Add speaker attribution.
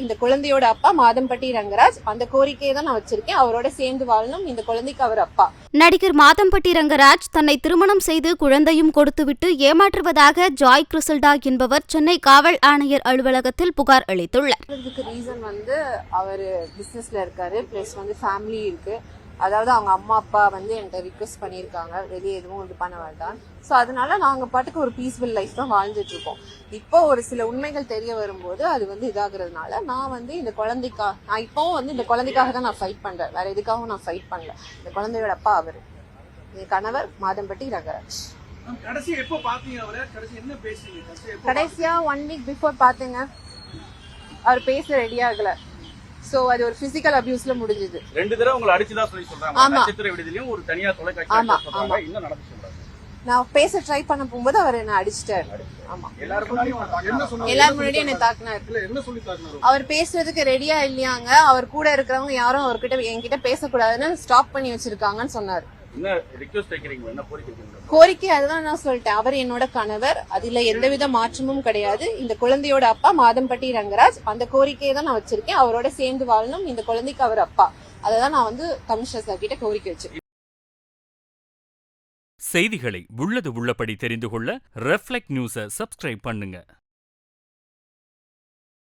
Speaker 1: இந்த குழந்தையோட அப்பா மாதம்பட்டி ரங்கராஜ். அந்த கோரிக்கையை தான் நான் வச்சிருக்கேன். அவரோட சேர்ந்து வாழணும். இந்த குழந்தைக்கு அவர் அப்பா.
Speaker 2: நடிகர் மாதம்பட்டி ரங்கராஜ் தன்னை திருமணம் செய்து குழந்தையும் கொடுத்துவிட்டு ஏமாற்றுவதாக ஜாய் கிறிசல்டா என்பவர் சென்னை காவல் ஆணையர் அலுவலகத்தில் புகார் அளித்துள்ளார்.
Speaker 1: இதுக்கு ரீசன் வந்து அவர் பிசினஸ்ல இருக்காரு, பிளஸ் வந்து ஃபேமிலி இருக்கு. அதாவது அவங்க அம்மா அப்பா வந்து என்கிட்ட ரிக்வெஸ்ட் பண்ணியிருக்காங்க, வெளியே எதுவும் இது பண்ண வேண்டாம். ஸோ அதனால நாங்கள் பாட்டுக்கு ஒரு பீஸ்ஃபுல் லைஃப் தான் வாழ்ந்துட்டு இருக்கோம். இப்போ ஒரு சில உண்மைகள் தெரிய வரும்போது அது வந்து இதாகிறதுனால நான் வந்து இந்த நான் இப்போவும் வந்து இந்த குழந்தைக்காக தான் நான் ஃபைட் பண்றேன். வேற எதுக்காகவும் நான் ஃபைட் பண்ணல. இந்த குழந்தையோட அப்பா அவரு, என் கணவர் மாதம்பட்டி ரங்கராஜ். கடைசியா 1 வீக் பிஃபோர் பாத்தீங்க. அவர் பேச ரெடி ஆகல. சோ அது ஒரு பிசிக்கல் அபியூஸ்ல முடிஞ்சது.
Speaker 3: 2 தடவை உங்களை அடிச்சுதான் சொல்லி சொல்றாங்க. நட்சத்திர விடுதியிலும் ஒரு தனியார் தொலைக்காட்சி சொல்றாங்க. என்ன நடந்து சொல்றாங்க?
Speaker 1: நான் பேச ட்ரை பண்ண போகும்போது அவர் என்ன அடிச்சிட்டாரு. ஆமா, எல்லாரும் முன்னாடி என்ன தாக்குனாரு. அவர் பேசுறதுக்கு ரெடியா இல்லையாங்க. அவர் கூட இருக்கிறவங்க யாரும் அவர்கிட்ட என்கிட்ட பேசக்கூடாதுன்னு ஸ்டாப் பண்ணி வச்சிருக்காங்கன்னு சொன்னாரு. கோரிக்கை அதுதான் நான் சொல்லிட்டேன். அவர் என்னோட கணவர், அதுல எந்தவித மாற்றமும் கிடையாது. இந்த குழந்தையோட அப்பா மாதம்பட்டி ரங்கராஜ். அந்த கோரிக்கையை தான் நான் வச்சிருக்கேன். அவரோட சேர்ந்து வாழணும். இந்த குழந்தைக்கு அவர் அப்பா. அததான் நான் வந்து கமிஷனர் சார் கிட்ட கோரிக்கை வச்சிருக்கேன்.
Speaker 4: செய்திகளை உள்ளது உள்ளபடி தெரிந்து கொள்ள ரெஃப்ளெக்ட் நியூஸை சப்ஸ்கிரைப் பண்ணுங்க.